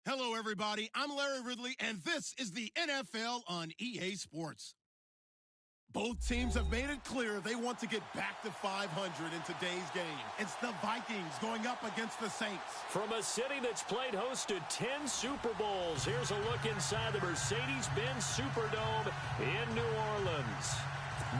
Hello, everybody. I'm Larry Ridley, and this is the NFL on EA Sports. Both teams have made it clear they want to get back to 500 in today's game. It's the Vikings going up against the Saints. From a city that's played host to 10 Super Bowls, here's a look inside the Mercedes-Benz Superdome in New Orleans.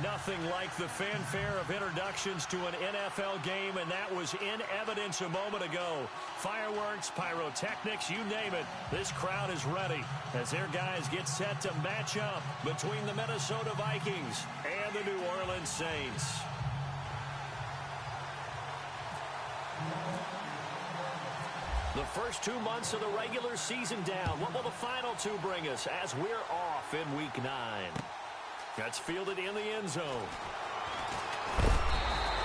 Nothing like the fanfare of introductions to an NFL game, and that was in evidence a moment ago. Fireworks, pyrotechnics, you name it. This crowd is ready as their guys get set to match up between the Minnesota Vikings and the New Orleans Saints. The first 2 months of the regular season down. What will the final two bring us as we're off in Week 9? That's fielded in the end zone.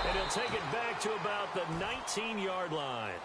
And he'll take it back to about the 19-yard line.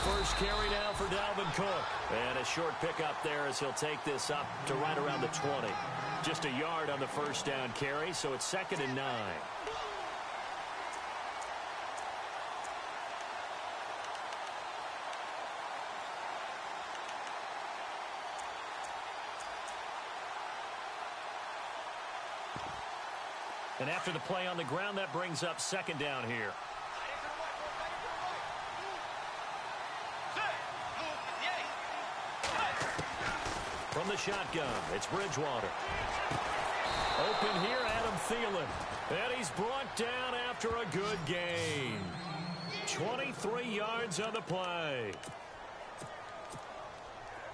First carry now for Dalvin Cook. And a short pickup there as he'll take this up to right around the 20. Just a yard on the first down carry, so it's 2nd and 9. And after the play on the ground, that brings up 2nd down here. From the shotgun, it's Bridgewater. Open here, Adam Thielen. And he's brought down after a good gain. 23 yards on the play.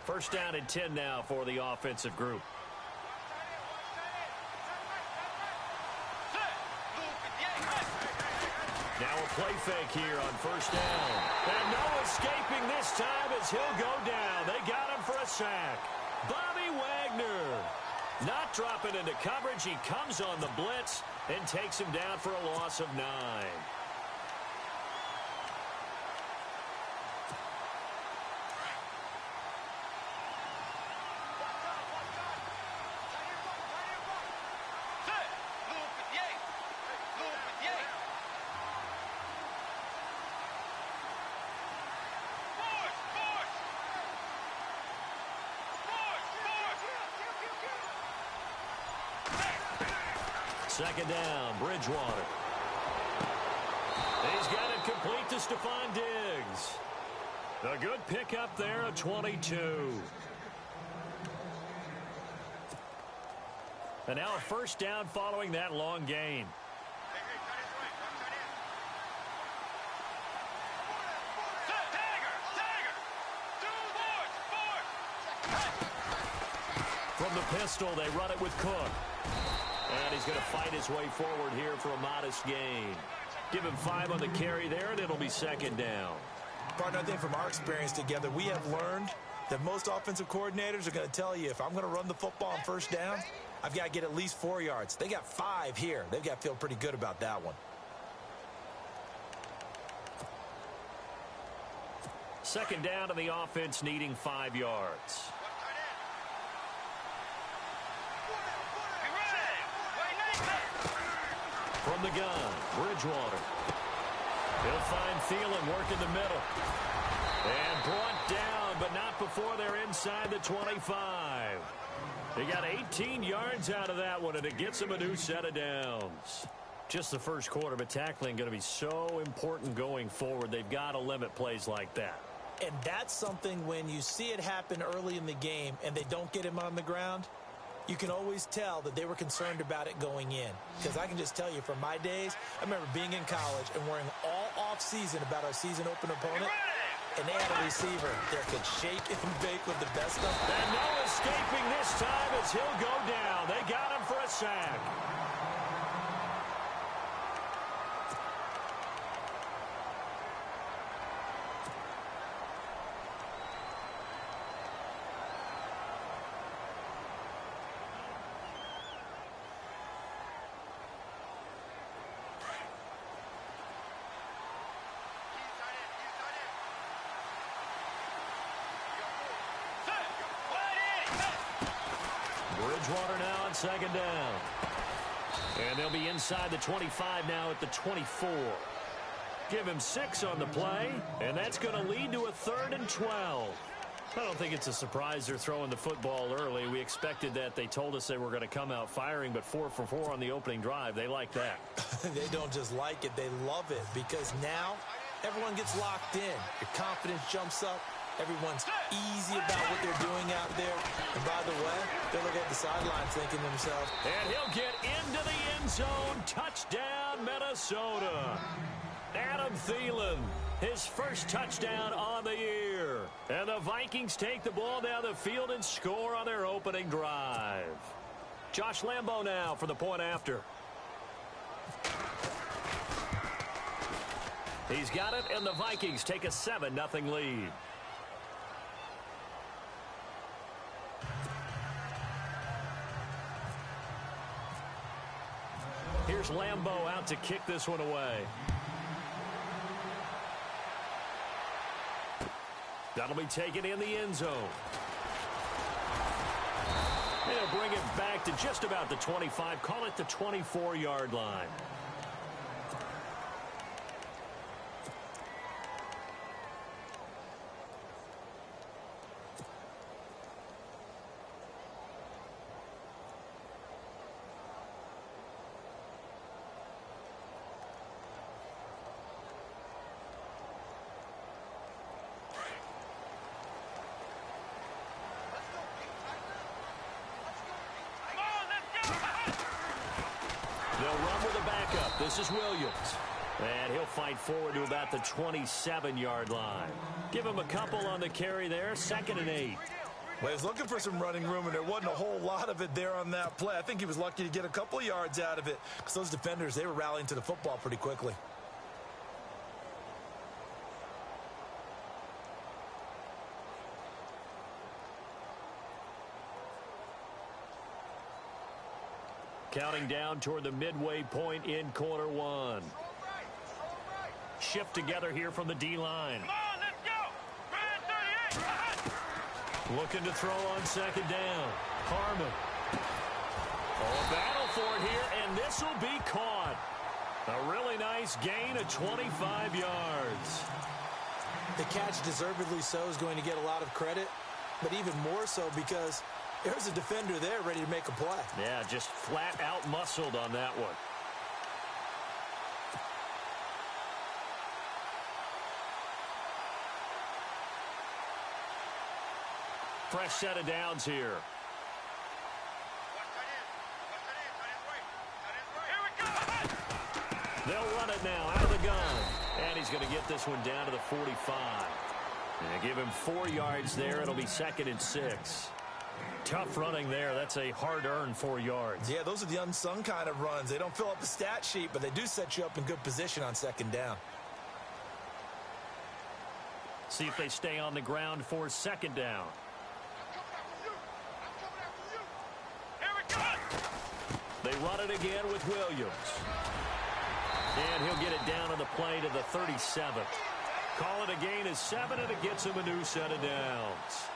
First down and 10 now for the offensive group. Now a play fake here on first down. And no escaping this time as he'll go down. They got him for a sack. Bobby Wagner not dropping into coverage. He comes on the blitz and takes him down for a loss of 9. Second down, Bridgewater. He's got it complete to Stephon Diggs. A good pickup there, a 22. And now a first down following that long gain. From the pistol, they run it with Cook. And he's going to fight his way forward here for a modest gain. Give him 5 on the carry there, and it'll be 2nd down. Partner, I think from our experience together, we have learned that most offensive coordinators are going to tell you, if I'm going to run the football on first down, I've got to get at least 4 yards. They got 5 here. They've got to feel pretty good about that one. Second down to the offense needing 5 yards. From the gun, Bridgewater. He'll find Thielen working the middle. And brought down, but not before they're inside the 25. They got 18 yards out of that one, and it gets them a new set of downs. Just the first quarter, but tackling going to be so important going forward. They've got to limit plays like that. And that's something when you see it happen early in the game and they don't get him on the ground, you can always tell that they were concerned about it going in. Because I can just tell you, from my days, I remember being in college and worrying all off-season about our season opener opponent. And they had a receiver that could shake and bake with the best of them. And no escaping this time as he'll go down. They got him for a sack. Bridgewater now on second down. And they'll be inside the 25 now at the 24. Give him 6 on the play, and that's going to lead to a 3rd and 12. I don't think it's a surprise they're throwing the football early. We expected that. They told us they were going to come out firing, but 4 for 4 on the opening drive. They like that. They don't just like it, they love it, because now everyone gets locked in. Your confidence jumps up. Everyone's easy about what they're doing out there. And by the way, they look at the sidelines thinking to themselves, and he'll get into the end zone. Touchdown, Minnesota. Adam Thielen, his first touchdown on the year. And the Vikings take the ball down the field and score on their opening drive. Josh Lambo now for the point after. He's got it, and the Vikings take a 7-0 lead. Here's Lambo out to kick this one away. That'll be taken in the end zone. They'll bring it back to just about the 25. Call it the 24-yard line. They'll run with a backup. This is Williams. And he'll fight forward to about the 27-yard line. Give him a couple on the carry there. 2nd and 8. Well, he was looking for some running room, and there wasn't a whole lot of it there on that play. I think he was lucky to get a couple of yards out of it, because those defenders, they were rallying to the football pretty quickly. Counting down toward the midway point in quarter one. Shift together here from the D-line. Come on, let's go! 38. Looking to throw on 2nd down. Harmon. Oh, battle for it here, and this will be caught. A really nice gain of 25 yards. The catch, deservedly so, is going to get a lot of credit, but even more so because there's a defender there ready to make a play. Yeah, just flat out muscled on that one. Fresh set of downs here. They'll run it now out of the gun. And he's going to get this one down to the 45. And give him 4 yards there. It'll be 2nd and 6. Tough running there. That's a hard-earned 4 yards. Yeah, those are the unsung kind of runs. They don't fill up the stat sheet, but they do set you up in good position on 2nd down. See if they stay on the ground for 2nd down. They run it again with Williams. And he'll get it down on the play to the 37. call it a gain of 7, and it gets him a new set of downs.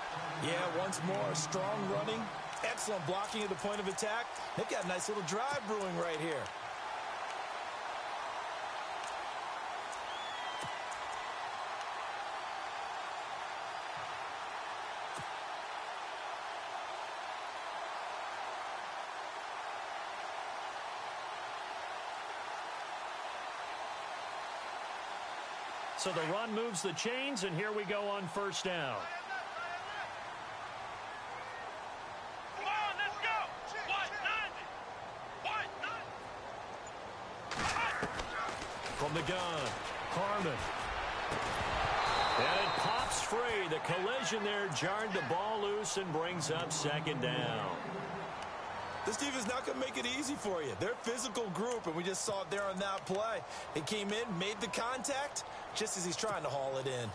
Yeah, once more, strong running, excellent blocking at the point of attack. They've got a nice little drive brewing right here. So the run moves the chains, and here we go on first down. Come on, let's go. 190. From the gun, Harmon. And it pops free. The collision there jarred the ball loose and brings up second down. This defense not going to make it easy for you. They're a physical group, and we just saw it there on that play. He came in, made the contact, just as he's trying to haul it in.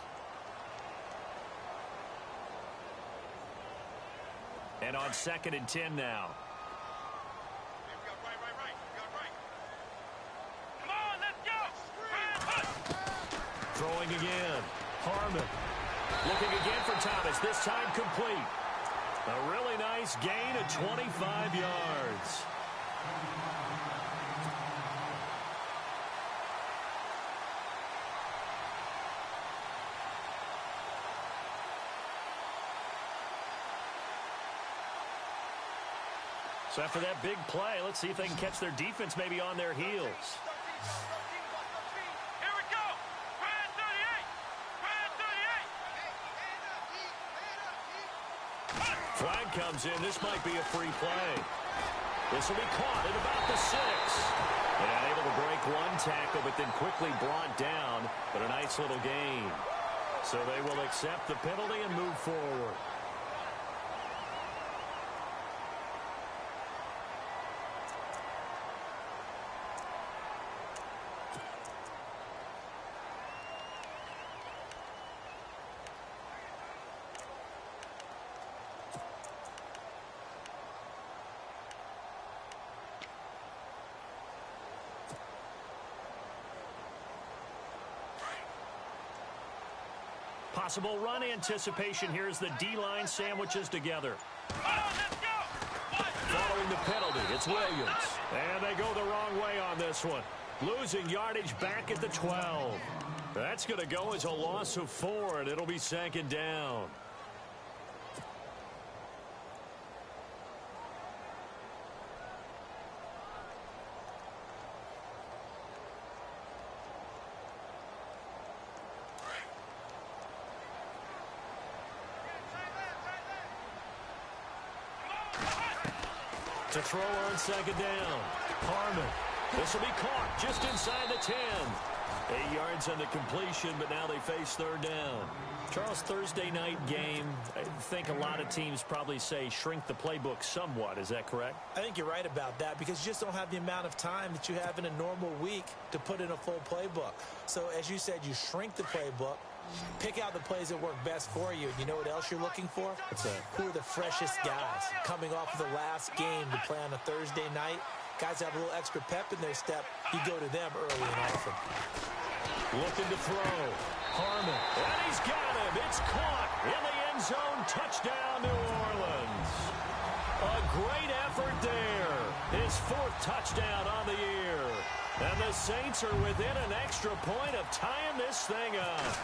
And on 2nd and 10 now. Come on, let's go. Throwing again. Harmon. Looking again for Thomas. This time complete. A really nice gain of 25 yards. So after that big play, let's see if they can catch their defense maybe on their heels. Here we go. Brand 38. Flag comes in. This might be a free play. This will be caught at about the 6. And able to break one tackle, but then quickly brought down. But a nice little gain. So they will accept the penalty and move forward. Possible run anticipation here as the D-line sandwiches together. Following the penalty, it's Williams. And they go the wrong way on this one. Losing yardage back at the 12. That's going to go as a loss of 4, and it'll be 2nd down. To throw on 2nd down. Harmon. This will be caught just inside the 10. 8 yards on the completion, but now they face 3rd down. Charles, Thursday night game, I think a lot of teams probably say shrink the playbook somewhat. Is that correct? I think you're right about that because you just don't have the amount of time that you have in a normal week to put in a full playbook. So as you said, you shrink the playbook, pick out the plays that work best for you. And you know what else you're looking for? Who are the freshest guys coming off of the last game to play on a Thursday night? Guys have a little extra pep in their step. You go to them early and often. Looking to throw. Harmon. And he's got him. It's caught in the end zone. Touchdown, New Orleans. A great effort there. His 4th touchdown on the year. And the Saints are within an extra point of tying this thing up.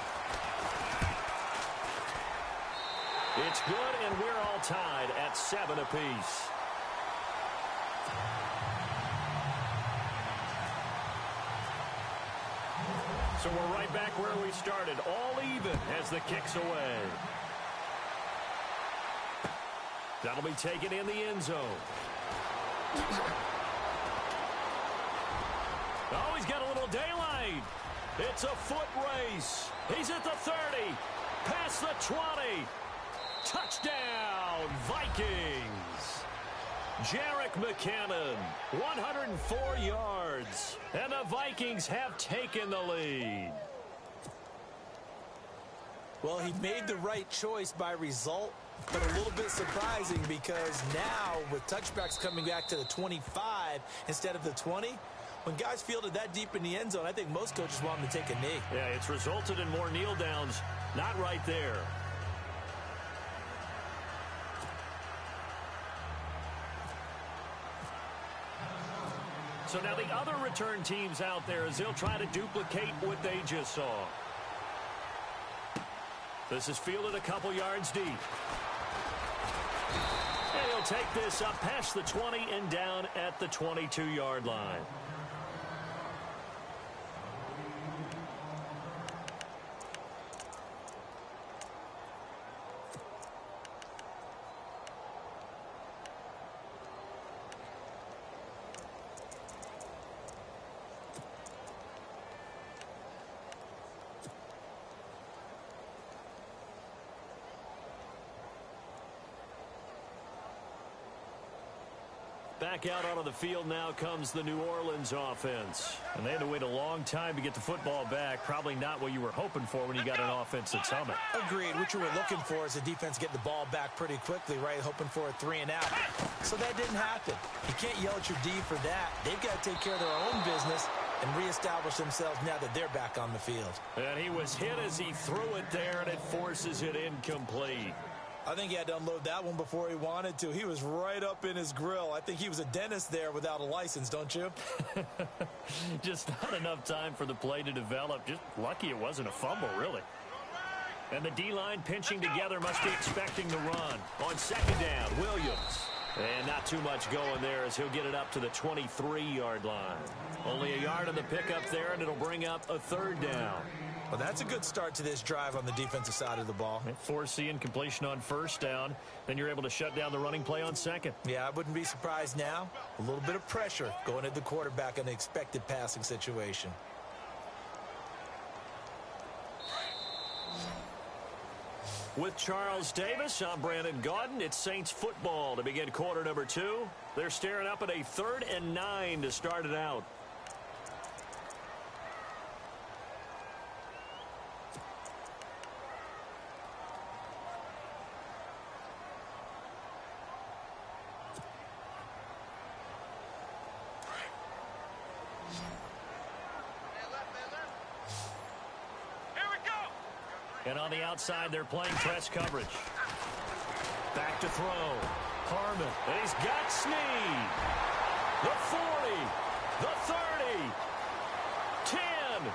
It's good, and we're all tied at 7 apiece. So we're right back where we started, all even as the kick's away. That'll be taken in the end zone. Oh, he's got a little daylight. It's a foot race. He's at the 30, past the 20. Touchdown, Vikings. Jerick McKinnon, 104 yards. And the Vikings have taken the lead. Well, he made the right choice by result, but a little bit surprising because now with touchbacks coming back to the 25 instead of the 20, When guys fielded that deep in the end zone, I think most coaches want them to take a knee. Yeah, it's resulted in more kneel downs. Not right there. So now the other return teams out there as they'll try to duplicate what they just saw. This is fielded a couple yards deep. And he'll take this up past the 20 and down at the 22-yard line. Back out onto the field now comes the New Orleans offense. And they had to wait a long time to get the football back. Probably not what you were hoping for when you got an offense at Summit. Agreed. What you were looking for is the defense get the ball back pretty quickly, right? Hoping for a 3 and out. So that didn't happen. You can't yell at your D for that. They've got to take care of their own business and reestablish themselves now that they're back on the field. And he was hit as he threw it there, and it forces it incomplete. I think he had to unload that one before he wanted to. He was right up in his grill. I think he was a dentist there without a license, don't you? Just not enough time for the play to develop. Just lucky it wasn't a fumble, really. And the D-line pinching together, must be expecting the run. On second down, Williams. And not too much going there as he'll get it up to the 23-yard line. Only a yard on the pickup there, and it'll bring up a third down. Well, that's a good start to this drive on the defensive side of the ball. Force the incompletion on first down. Then you're able to shut down the running play on second. Yeah, I wouldn't be surprised now. A little bit of pressure going at the quarterback in an expected passing situation. With Charles Davis, I'm Brandon Gaudin. It's Saints football to begin quarter number 2. They're staring up at a 3rd and 9 to start it out. And on the outside, they're playing press coverage. Back to throw. Harmon. And he's got Snead. The 40. The 30. 10.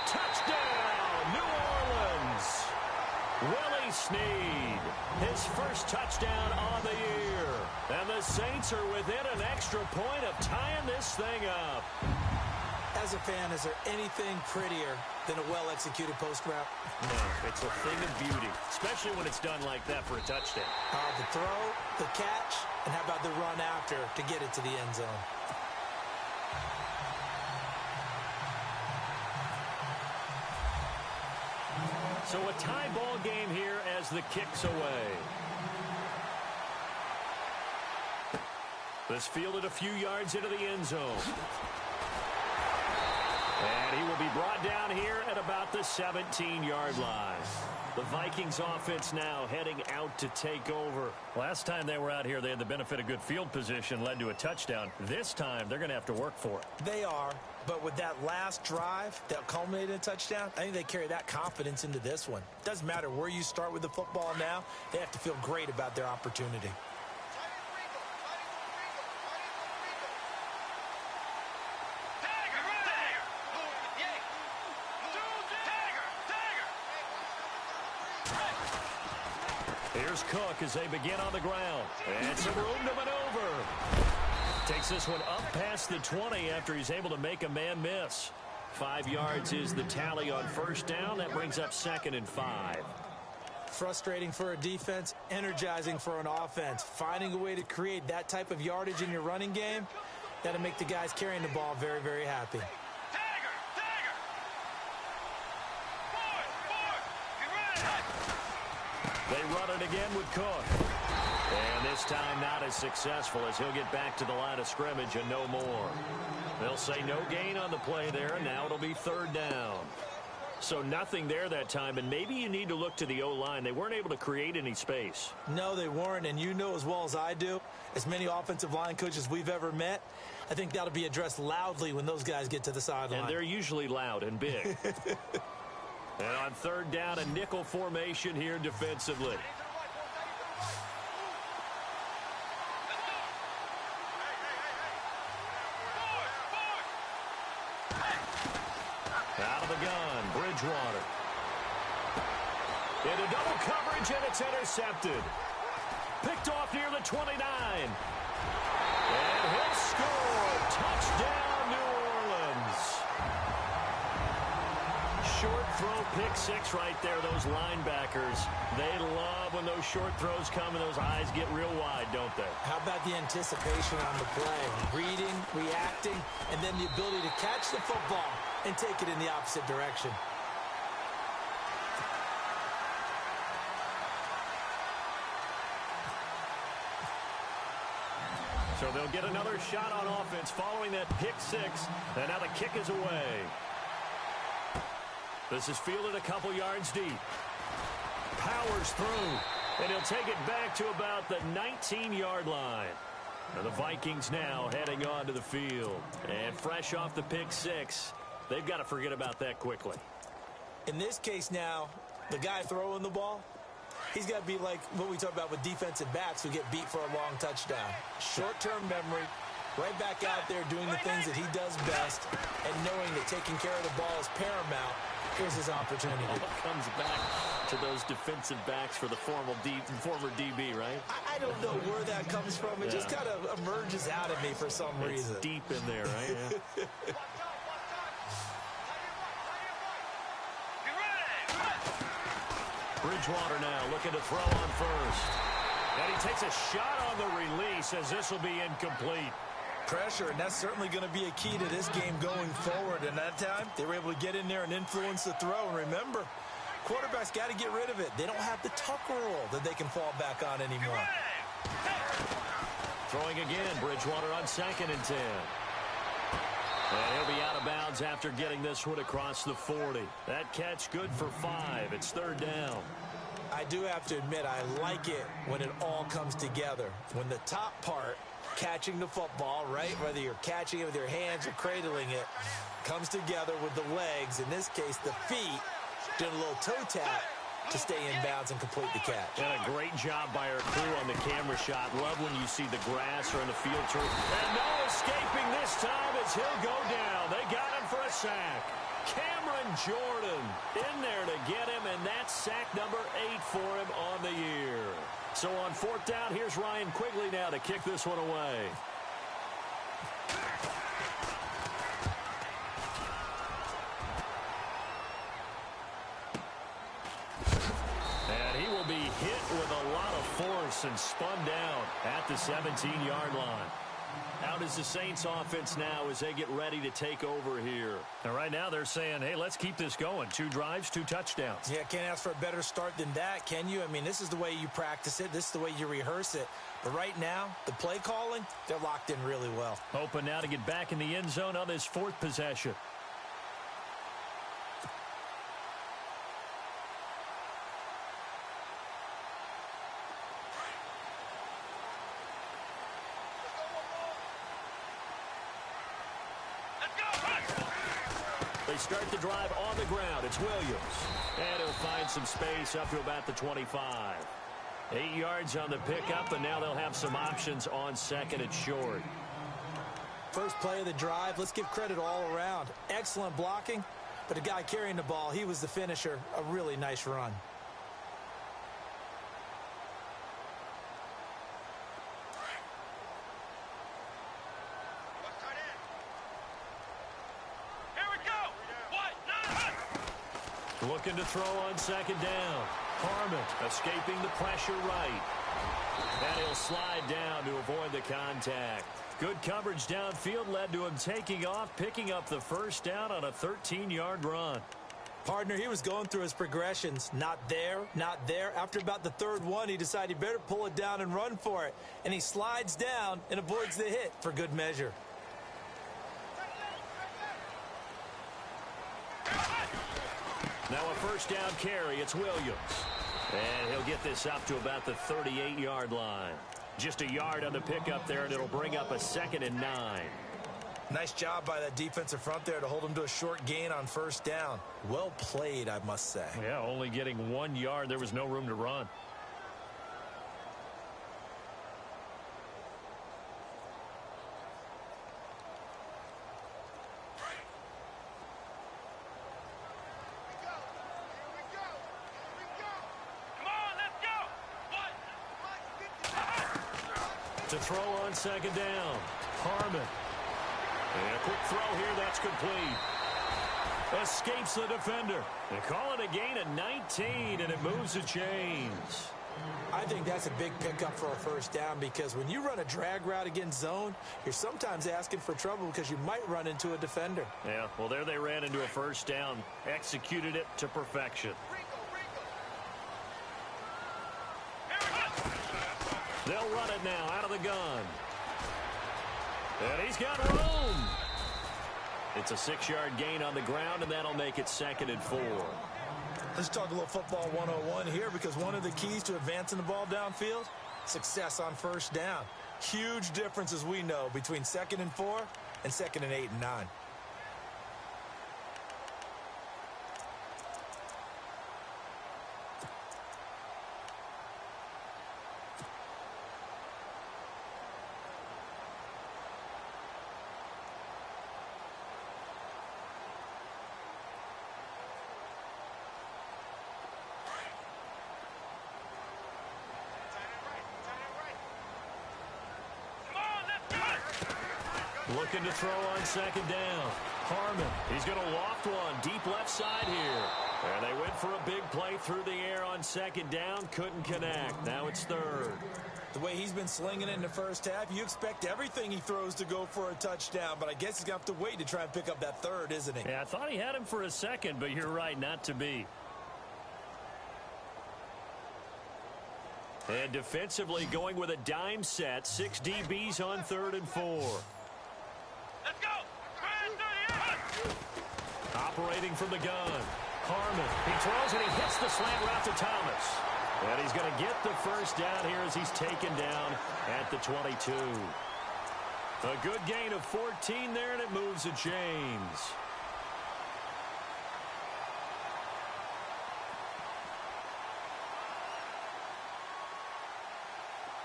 Touchdown. New Orleans. Willie Snead. His first touchdown on the year. And the Saints are within an extra point of tying this thing up. As a fan, is there anything prettier than a well-executed post route? No, it's a thing of beauty, especially when it's done like that for a touchdown. The throw, the catch, and how about the run after to get it to the end zone? So a tie ball game here as the kick's away. This fielded a few yards into the end zone. And he will be brought down here at about the 17-yard line. The Vikings offense now heading out to take over. Last time they were out here, they had the benefit of good field position, led to a touchdown. This time, they're going to have to work for it. They are, but with that last drive that culminated in a touchdown, I think they carry that confidence into this one. Doesn't matter where you start with the football now, they have to feel great about their opportunity. Here's Cook as they begin on the ground. And some room to maneuver. Takes this one up past the 20 after he's able to make a man miss. 5 yards is the tally on first down. That brings up 2nd and 5. Frustrating for a defense, energizing for an offense. Finding a way to create that type of yardage in your running game, that'll make the guys carrying the ball very, very happy. They run it again with Cook. And this time not as successful as he'll get back to the line of scrimmage and no more. They'll say no gain on the play there, and now it'll be 3rd down. So nothing there that time, and maybe you need to look to the O-line. They weren't able to create any space. No, they weren't, and you know as well as I do, as many offensive line coaches we've ever met, I think that'll be addressed loudly when those guys get to the sideline. And they're usually loud and big. And on third down, a nickel formation here defensively. Out of the gun, Bridgewater. Into double coverage, and it's intercepted. Picked off near the 29. And he'll score. Touchdown, New Orleans. Short throw, pick six right there. Those linebackers, they love when those short throws come and those eyes get real wide, don't they? How about the anticipation on the play? Reading, reacting, and then the ability to catch the football and take it in the opposite direction. So they'll get another shot on offense following that pick six, and now the kick is away. This is fielded a couple yards deep. Powers through, and he'll take it back to about the 19-yard line. And the Vikings now heading onto the field. And fresh off the pick six, they've got to forget about that quickly. In this case now, the guy throwing the ball, he's got to be like what we talk about with defensive backs who get beat for a long touchdown. Short-term memory, right back out there doing the things that he does best, and knowing that taking care of the ball is paramount. Here's his opportunity. All comes back to those defensive backs for the former DB, right? I don't know where that comes from. It just kind of emerges out of me for some reason. It's deep in there, right? Yeah. Bridgewater now looking to throw on first. And he takes a shot on the release as this will be incomplete. Pressure, and that's certainly going to be a key to this game going forward. And that time, they were able to get in there and influence the throw. And remember, quarterbacks got to get rid of it. They don't have the tuck rule that they can fall back on anymore. Throwing again, Bridgewater on 2nd and 10. And he'll be out of bounds after getting this one across the 40. That catch good for 5. It's 3rd down. I do have to admit, I like it when it all comes together. When the top part, catching the football, right, whether you're catching it with your hands or cradling it, comes together with the legs, in this case the feet, doing a little toe tap to stay in bounds and complete the catch. And a great job by our crew on the camera shot. Love when you see the grass or in the field turf. And no escaping this time as he'll go down. They got him for a sack. Cameron Jordan in there to get him, and that's sack number 8 for him on the year. So on 4th down, here's Ryan Quigley now to kick this one away. And he will be hit with a lot of force and spun down at the 17-yard line. How does the Saints offense now as they get ready to take over here? And right now they're saying, hey, let's keep this going. 2 drives, 2 touchdowns. Yeah, can't ask for a better start than that, can you? I mean, this is the way you practice it. This is the way you rehearse it. But right now, the play calling, they're locked in really well. Hoping now to get back in the end zone on this 4th possession. They start the drive on the ground. It's Williams. And he'll find some space up to about the 25. 8 yards on the pickup, and now they'll have some options on 2nd and short. First play of the drive, let's give credit all around. Excellent blocking, but the guy carrying the ball, he was the finisher. A really nice run. Looking to throw on 2nd down. Harmon escaping the pressure right. And he'll slide down to avoid the contact. Good coverage downfield led to him taking off, picking up the 1st down on a 13-yard run. Partner, he was going through his progressions. Not there, not there. After about the 3rd one, he decided he better pull it down and run for it. And he slides down and avoids the hit for good measure. first down carry. It's Williams. And he'll get this up to about the 38-yard line. Just a yard on the pickup there, and it'll bring up a 2nd and 9. Nice job by that defensive front there to hold him to a short gain on first down. Well played, I must say. Yeah, only getting 1 yard. There was no room to run. To throw on 2nd down. Harmon. And a quick throw here. That's complete. Escapes the defender. They call it a gain of 19, and it moves the chains. I think that's a big pickup for a first down because when you run a drag route against zone, you're sometimes asking for trouble because you might run into a defender. Yeah, well, there they ran into a first down. Executed it to perfection. They'll run it now out of the gun. And he's got room. It's a 6-yard gain on the ground, and that'll make it 2nd and 4. Let's talk a little football 101 here because one of the keys to advancing the ball downfield, success on first down. Huge difference, as we know, between 2nd and 4 and 2nd and 8 and 9. Looking to throw on 2nd down. Harmon, he's going to loft one deep left side here. And they went for a big play through the air on 2nd down. Couldn't connect. Now it's 3rd. The way he's been slinging it in the first half, you expect everything he throws to go for a touchdown. But I guess he's going to have to wait to try and pick up that 3rd, isn't he? Yeah, I thought he had him for a second, but you're right, not to be. And defensively going with a dime set. 6 DBs on 3rd and 4. Let's go! Operating from the gun. Harmon, he throws and he hits the slant route to Thomas. And he's going to get the first down here as he's taken down at the 22. A good gain of 14 there, and it moves the chains.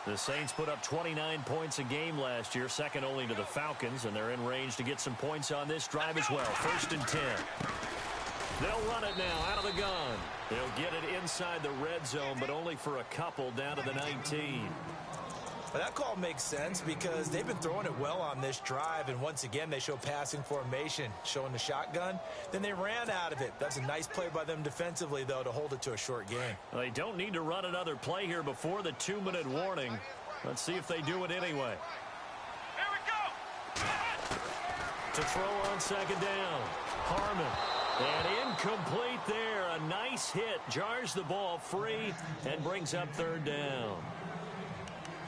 The Saints put up 29 points a game last year, second only to the Falcons, and they're in range to get some points on this drive as well. 1st and 10. They'll run it now out of the gun. They'll get it inside the red zone, but only for a couple down to the 19. Well, that call makes sense because they've been throwing it well on this drive, and once again they show passing formation, showing the shotgun. Then they ran out of it. That's a nice play by them defensively, though, to hold it to a short game. Well, they don't need to run another play here before the 2-minute warning. Let's see if they do it anyway. Here we go! To throw on 2nd down. Harmon. And incomplete there. A nice hit. Jars the ball free and brings up 3rd down.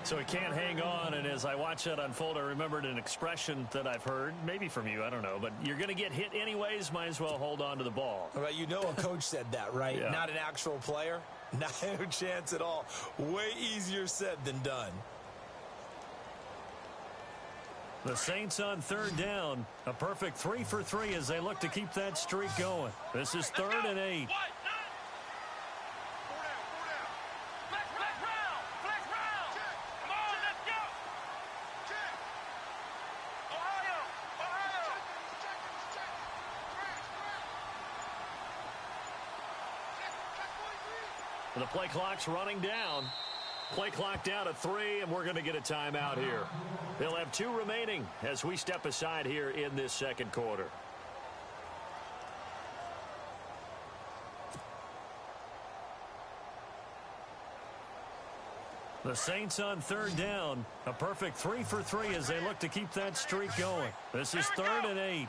So he can't hang on, and as I watch that unfold, I remembered an expression that I've heard, maybe from you, I don't know, but you're going to get hit anyways, might as well hold on to the ball. Well, you know a coach said that, right? Yeah. Not an actual player. No chance at all. Way easier said than done. The Saints on 3rd down. A perfect 3 for 3 as they look to keep that streak going. This is 3rd and 8. The play clock's running down. Play clock down to 3, and we're going to get a timeout here. They'll have 2 remaining as we step aside here in this 2nd quarter. The Saints on 3rd down. A perfect 3 for 3 as they look to keep that streak going. This is 3rd and 8.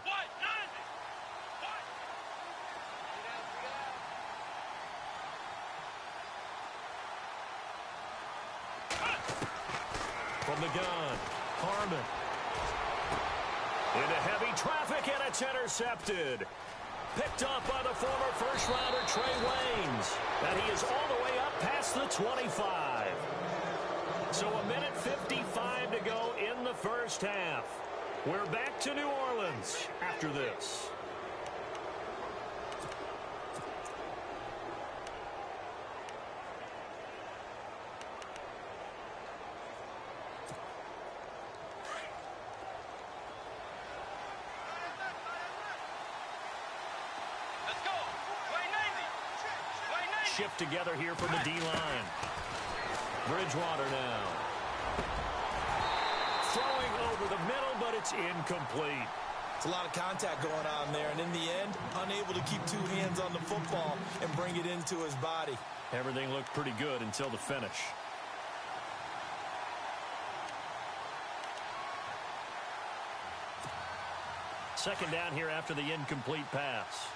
From the gun, Harmon. Into heavy traffic, and it's intercepted. Picked off by the former first-rounder Trey Waynes. And he is all the way up past the 25. So a minute 55 to go in the first half. We're back to New Orleans after this. Shift together here from the D-line. Bridgewater now. Throwing over the middle, but it's incomplete. It's a lot of contact going on there, and in the end, unable to keep two hands on the football and bring it into his body. Everything looked pretty good until the finish. Second down here after the incomplete pass.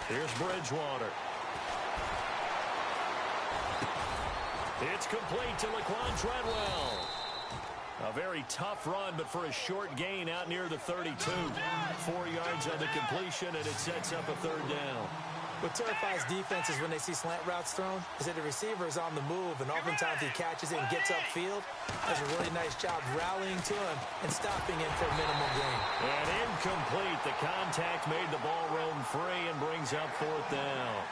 Here's Bridgewater. It's complete to Laquan Treadwell. A very tough run, but for a short gain out near the 32. 4 yards on the completion, and it sets up a third down. What terrifies defenses when they see slant routes thrown is that the receiver is on the move, and oftentimes he catches it and gets upfield. Does a really nice job rallying to him and stopping him for a minimal gain. And incomplete. The contact made the ball roam free and brings up fourth down.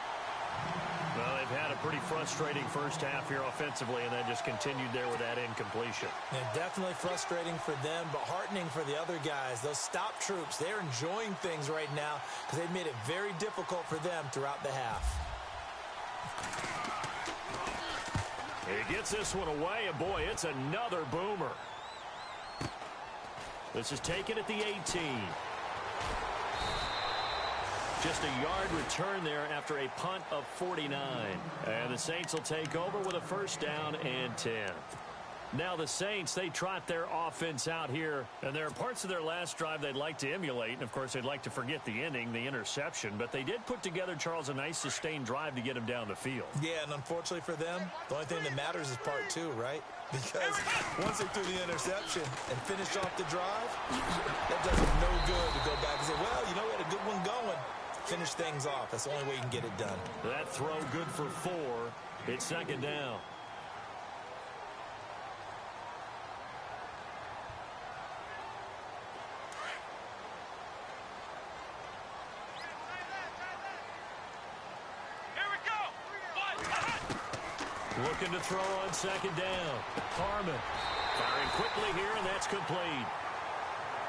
Well, they've had a pretty frustrating first half here offensively, and then just continued there with that incompletion. Yeah, definitely frustrating for them, but heartening for the other guys. Those stop troops, they're enjoying things right now because they've made it very difficult for them throughout the half. He gets this one away, and boy, it's another boomer. This is taken at the 18. Just a yard return there after a punt of 49. And the Saints will take over with a first down and 10. Now the Saints, they trot their offense out here. And there are parts of their last drive they'd like to emulate. And, of course, they'd like to forget the ending, the interception. But they did put together, Charles, a nice sustained drive to get him down the field. Yeah, and unfortunately for them, the only thing that matters is part two, right? Because once they threw the interception and finished off the drive, that does them no good to go back and say, well, you know, we had a good one going. Finish things off. That's the only way you can get it done. That throw good for 4. It's second down. Here we go. Looking to throw on second down. Harmon firing quickly here, and that's complete.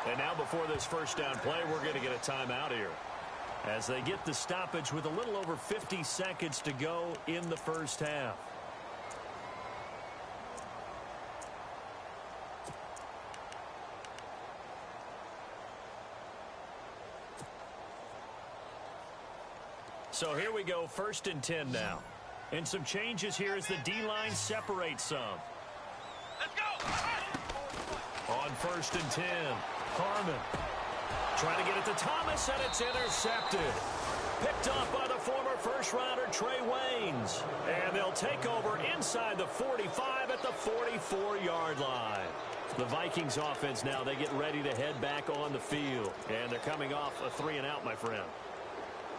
And now before this first down play, we're going to get a timeout here, as they get the stoppage with a little over 50 seconds to go in the first half. So here we go, first and 10 now. And some changes here as the D-line separates some. Let's go. On first and 10, Harmon trying to get it to Thomas, and it's intercepted. Picked off by the former first-rounder Trey Waynes. And they'll take over inside the 45 at the 44-yard line. The Vikings offense now, they get ready to head back on the field. And they're coming off a 3-and-out, my friend.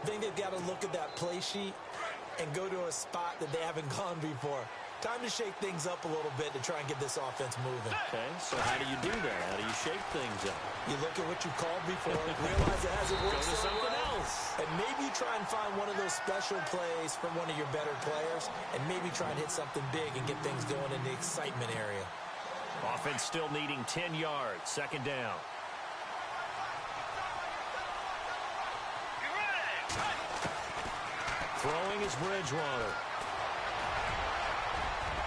I think they've got to look at that play sheet and go to a spot that they haven't gone before. Time to shake things up a little bit to try and get this offense moving. Okay, so how do you do that? How do you shake things up? You look at what you called before, realize it hasn't worked Go to so something well, else. and maybe try and find one of those special plays from one of your better players, and maybe try and hit something big and get things going in the excitement area. Offense still needing 10 yards, second down. Throwing is Bridgewater.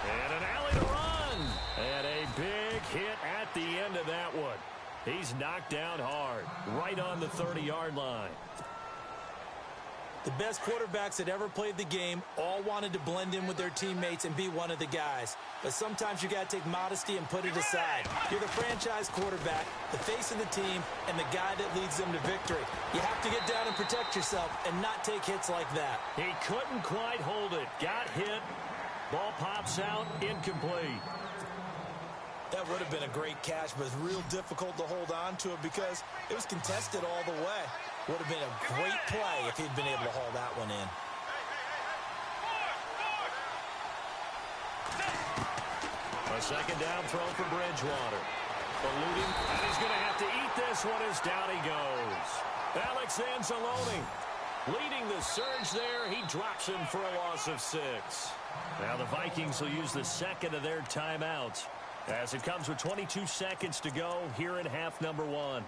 And an alley to run. And a big hit at the end of that one. He's knocked down hard, right on the 30-yard line. The best quarterbacks that ever played the game all wanted to blend in with their teammates and be one of the guys. But sometimes you got to take modesty and put it aside. You're the franchise quarterback, the face of the team, and the guy that leads them to victory. You have to get down and protect yourself and not take hits like that. He couldn't quite hold it. Got hit. Ball pops out, incomplete. That would have been a great catch, but it's real difficult to hold on to it because it was contested all the way. Would have been a great play if he'd been able to haul that one in. A second down throw for Bridgewater. Eluding, and he's going to have to eat this one as down he goes. Alex Anzalone leading the surge there. He drops him for a loss of 6. Now the Vikings will use the second of their timeouts as it comes with 22 seconds to go here in half number 1.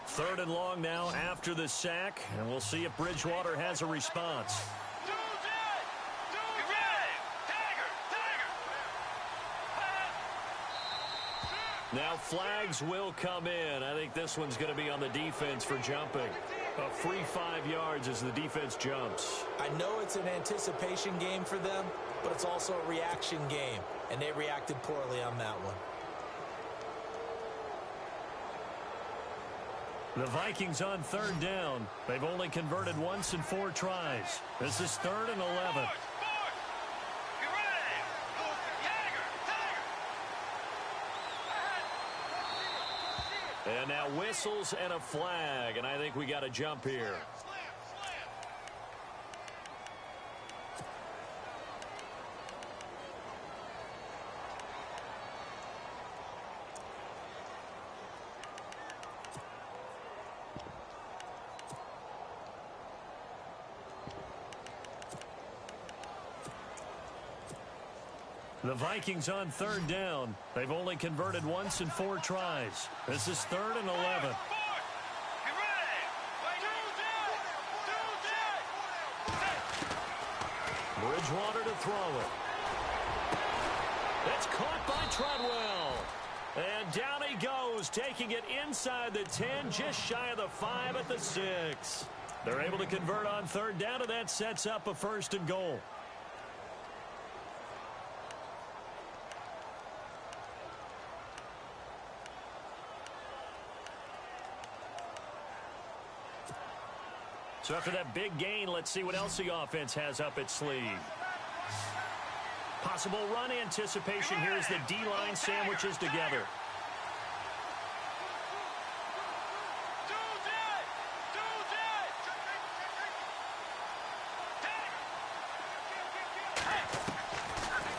Third and long now after the sack, and we'll see if Bridgewater has a response. Now flags will come in. I think this one's going to be on the defense for jumping. A free 5 yards as the defense jumps. I know it's an anticipation game for them, but it's also a reaction game, and they reacted poorly on that one. The Vikings on third down. They've only converted once in 4 tries. This is 3rd and 11. And now whistles and a flag, and I think we got a jump here. The Vikings on third down. They've only converted once in 4 tries. This is 3rd and 11. Bridgewater to throw it. It's caught by Treadwell. And down he goes, taking it inside the 10, just shy of the 5 at the 6. They're able to convert on third down, and that sets up a 1st and goal. So after that big gain, let's see what else the offense has up its sleeve. Possible run anticipation here as the D-line sandwiches together.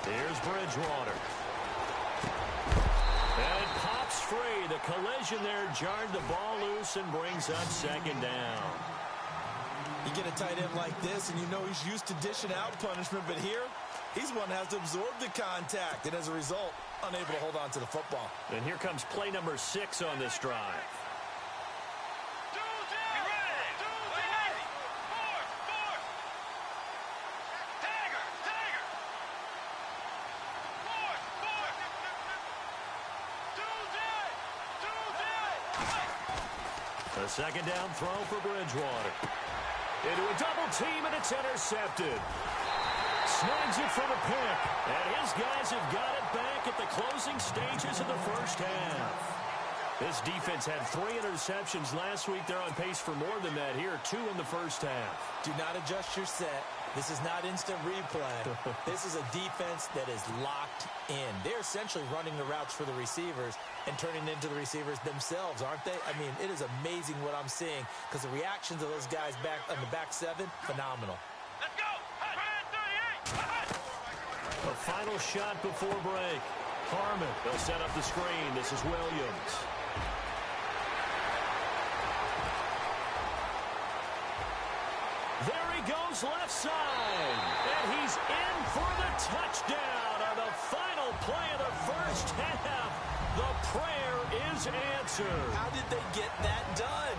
Here's Bridgewater. And it pops free. The collision there jarred the ball loose and brings up 2nd down. You get a tight end like this, and you know he's used to dishing out punishment, but here, he's one that has to absorb the contact, and as a result, unable to hold on to the football. And here comes play number 6 on this drive. A second down throw for Bridgewater. Into a double team, and it's intercepted. Snags it for the pick, and his guys have got it back at the closing stages of the first half. This defense had 3 interceptions last week. They're on pace for more than that here, 2 in the first half. Do not adjust your set. This is not instant replay. This is a defense that is locked in. They're essentially running the routes for the receivers and turning into the receivers themselves, aren't they? I mean, it is amazing what I'm seeing because the reactions of those guys back on the back 7, phenomenal. Let's go! A final shot before break. Harmon, they'll set up the screen. This is Williams. There he goes left side. And he's in for the touchdown on the final play of the first half. The prayer is answered. How did they get that done?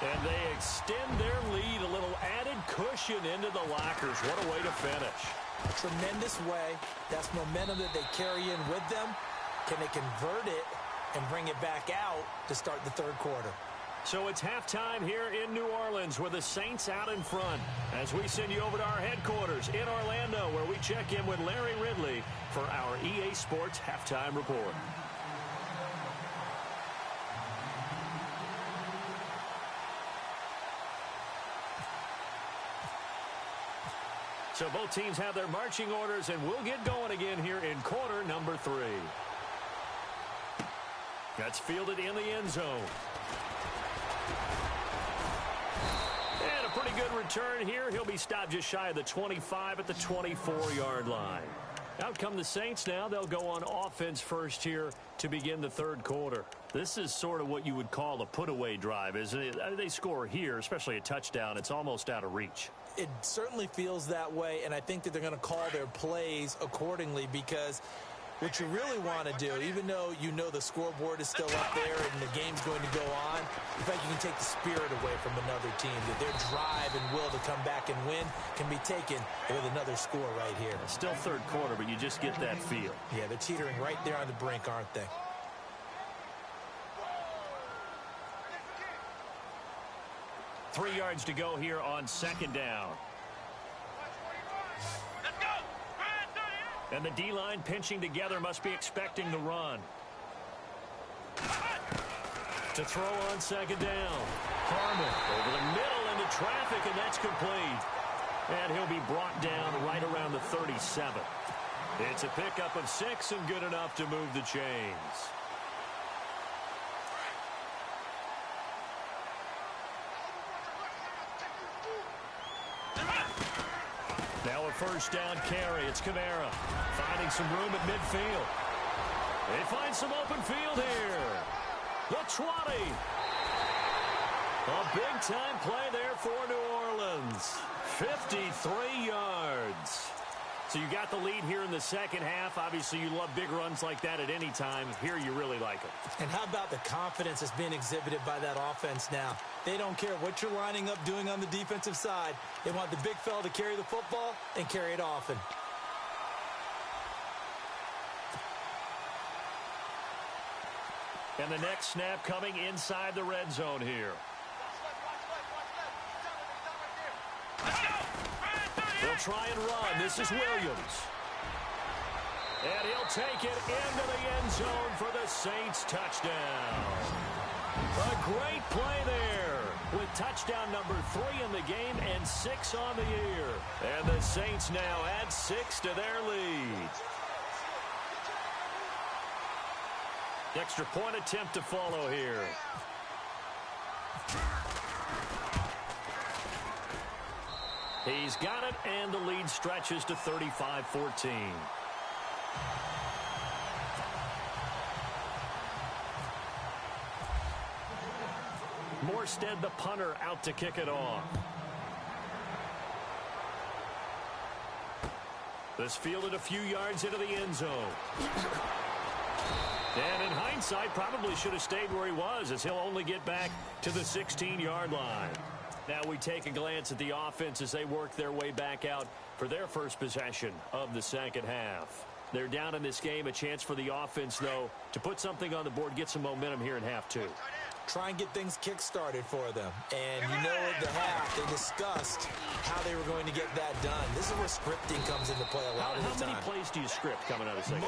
And they extend their lead, a little added cushion into the lockers. What a way to finish. A tremendous way. That's momentum that they carry in with them. Can they convert it and bring it back out to start the third quarter? So it's halftime here in New Orleans with the Saints out in front as we send you over to our headquarters in Orlando where we check in with Larry Ridley for our EA Sports Halftime Report. So both teams have their marching orders, and we'll get going again here in quarter number 3. That's fielded in the end zone. And a pretty good return here. He'll be stopped just shy of the 25 at the 24-yard line. Out come the Saints now. They'll go on offense first here to begin the third quarter. This is sort of what you would call a put-away drive, isn't it? They score here, especially a touchdown. It's almost out of reach. It certainly feels that way, and I think that they're going to call their plays accordingly, because what you really want to do, even though you know the scoreboard is still up there and the game's going to go on, in fact, you can take the spirit away from another team. That their drive and will to come back and win can be taken with another score right here. Still third quarter, but you just get that feel. Yeah, they're teetering right there on the brink, aren't they? Three yards to go here on second down. Let's go! And the D-line pinching together, must be expecting the run. To throw on second down. Harmon over the middle into traffic, and that's complete. And he'll be brought down right around the 37. It's a pickup of 6 and good enough to move the chains. Now a first down carry. It's Kamara finding some room at midfield. They find some open field here. The 20. A big-time play there for New Orleans. 53 yards. So you got the lead here in the second half. Obviously, you love big runs like that at any time. Here you really like them. And how about the confidence that's being exhibited by that offense now? They don't care what you're lining up doing on the defensive side. They want the big fella to carry the football and carry it often. And the next snap coming inside the red zone here. They'll try and run. This is Williams. And he'll take it into the end zone for the Saints touchdown. A great play there with touchdown number 3 in the game and 6 on the year. And the Saints now add 6 to their lead. Extra point attempt to follow here. He's got it, and the lead stretches to 35-14. Morstead, the punter, out to kick it off. This fielded a few yards into the end zone. And in hindsight, probably should have stayed where he was, as he'll only get back to the 16-yard line. Now we take a glance at the offense as they work their way back out for their first possession of the second half. They're down in this game. A chance for the offense, though, to put something on the board, get some momentum here in half 2. Try and get things kick-started for them. And you know at the half, they discussed how they were going to get that done. This is where scripting comes into play a lot of the time. How many plays do you script coming out of second?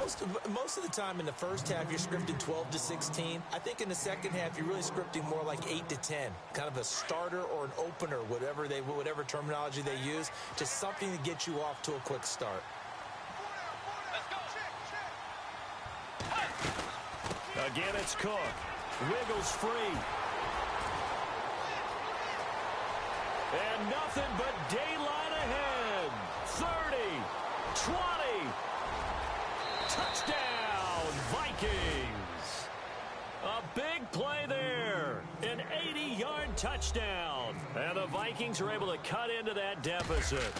Most of the time in the first half, you're scripting 12 to 16. I think in the second half, you're really scripting more like 8 to 10. Kind of a starter or an opener, whatever terminology they use, just something to get you off to a quick start. Again, it's Cook. Wiggles free. And nothing but daylight ahead. 30, 20. Touchdown, Vikings. A big play there. An 80-yard touchdown. And the Vikings are able to cut into that deficit.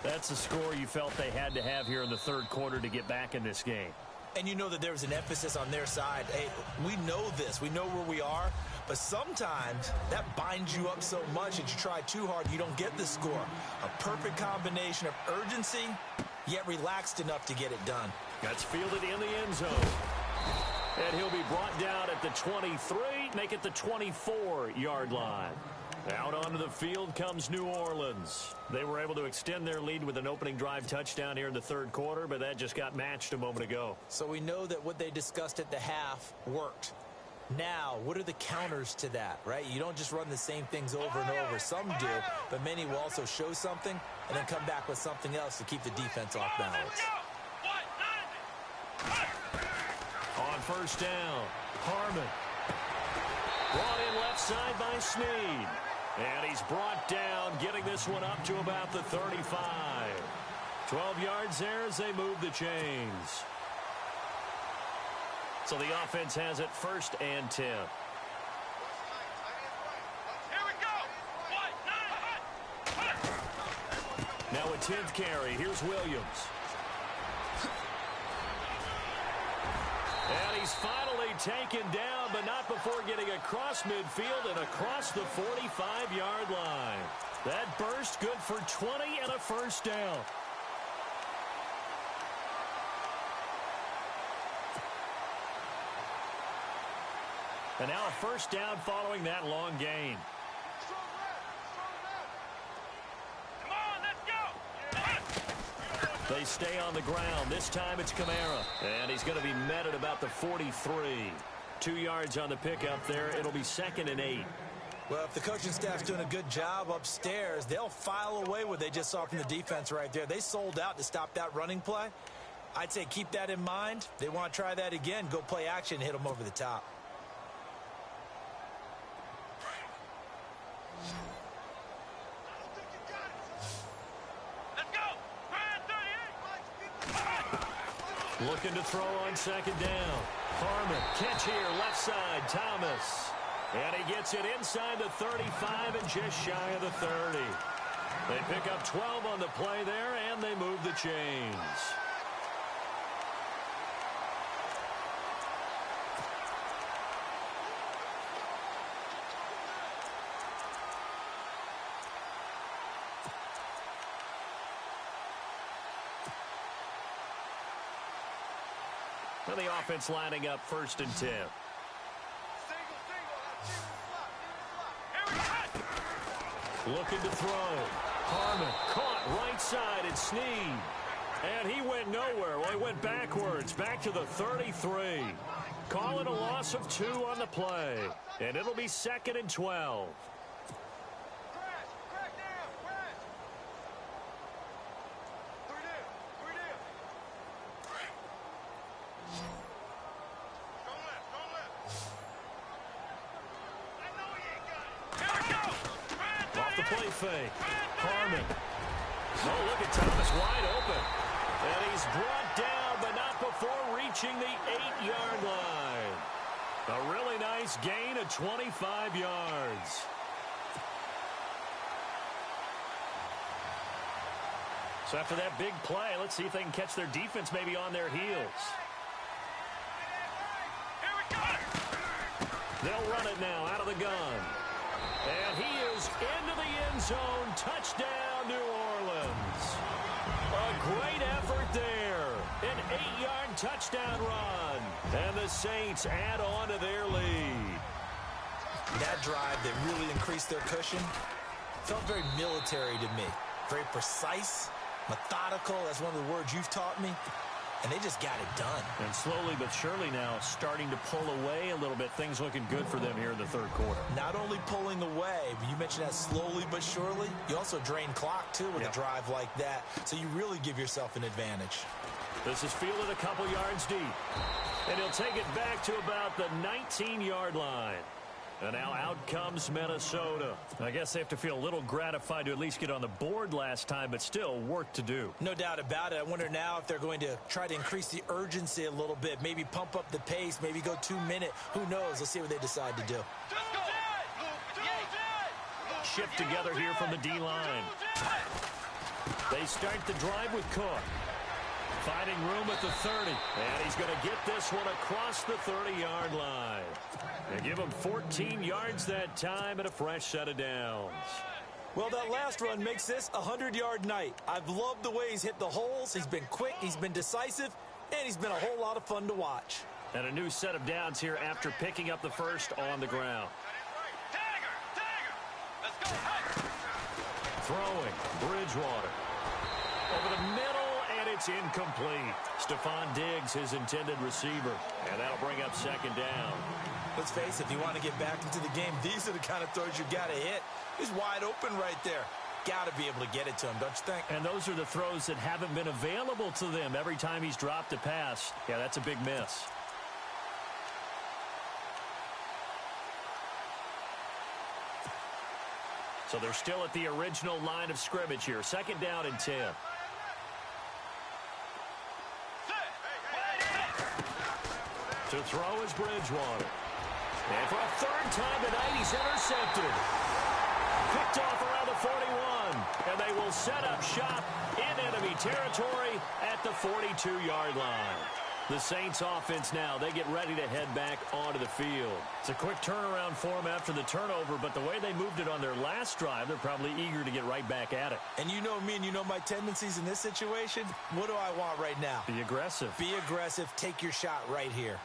That's the score you felt they had to have here in the third quarter to get back in this game. And you know that there was an emphasis on their side. Hey, we know this. We know where we are. But sometimes that binds you up so much that you try too hard, you don't get the score. A perfect combination of urgency, yet relaxed enough to get it done. That's fielded in the end zone. And he'll be brought down at the 23, make it the 24-yard line. Out onto the field comes New Orleans. They were able to extend their lead with an opening drive touchdown here in the third quarter, but that just got matched a moment ago. So we know that what they discussed at the half worked. Now, what are the counters to that, right? You don't just run the same things over and over. Some do, but many will also show something and then come back with something else to keep the defense off balance. On first down, Harmon. Brought in left side by Snead. And he's brought down, getting this one up to about the 35. 12 yards there as they move the chains. So the offense has it 1st and 10. Here we go. Now a 10th carry. Here's Williams. And he's finally taken down, but not before getting across midfield and across the 45-yard line. That burst good for 20 and a first down. And now a first down following that long gain. Come on, let's go. They stay on the ground. This time it's Kamara. And he's going to be met at about the 43. 2 yards on the pickup there. It'll be 2nd and 8. Well, if the coaching staff's doing a good job upstairs, they'll file away what they just saw from the defense right there. They sold out to stop that running play. I'd say keep that in mind. They want to try that again. Go play action and hit them over the top. Looking to throw on 2nd down. Harmon, catch here, left side, Thomas. And he gets it inside the 35 and just shy of the 30. They pick up 12 on the play there, and they move the chains. And the offense lining up 1st and 10. Looking to throw. Harmon caught right side at Snead. And he went nowhere. Well, he went backwards, back to the 33. Calling a loss of 2 on the play. And it'll be 2nd and 12. Play fake. Harmon. Oh, look at Thomas wide open. And he's brought down, but not before reaching the 8-yard line. A really nice gain of 25 yards. So after that big play, let's see if they can catch their defense maybe on their heels. They'll run it now out of the gun. And he is into the end zone. Touchdown, New Orleans. A great effort there. An 8-yard touchdown run. And the Saints add on to their lead. That drive that really increased their cushion felt very military to me. Very precise, methodical. That's one of the words you've taught me. And they just got it done. And slowly but surely now starting to pull away a little bit. Things looking good for them here in the 3rd quarter. Not only pulling away, but you mentioned that slowly but surely. You also drain clock, too, with a drive like that. So you really give yourself an advantage. This is fielded a couple yards deep. And he'll take it back to about the 19-yard line. And now out comes Minnesota. I guess they have to feel a little gratified to at least get on the board last time, but still work to do. No doubt about it. I wonder now if they're going to try to increase the urgency a little bit, maybe pump up the pace, maybe go 2-minute. Who knows? Let's see what they decide to do. Shift together here from the D-line. They start the drive with Cook. Finding room at the 30. And he's going to get this one across the 30-yard line. They give him 14 yards that time and a fresh set of downs. Well, that last run makes this a 100-yard night. I've loved the way he's hit the holes. He's been quick, he's been decisive, and he's been a whole lot of fun to watch. And a new set of downs here after picking up the first on the ground. Let's go. Throwing, Bridgewater. Over the middle, and it's It's incomplete. Stephon Diggs, his intended receiver. And that'll bring up second down. Let's face it, if you want to get back into the game, these are the kind of throws you got to hit. He's wide open right there. Got to be able to get it to him, don't you think? And those are the throws that haven't been available to them every time he's dropped a pass. Yeah, that's a big miss. So they're still at the original line of scrimmage here. Second down and 10. To throw is Bridgewater. And for a third time tonight, he's intercepted. Picked off around the 41. And they will set up shop in enemy territory at the 42-yard line. The Saints offense now, they get ready to head back onto the field. It's a quick turnaround for them after the turnover, but the way they moved it on their last drive, they're probably eager to get right back at it. And you know me and you know my tendencies in this situation. What do I want right now? Be aggressive. Be aggressive. Take your shot right here.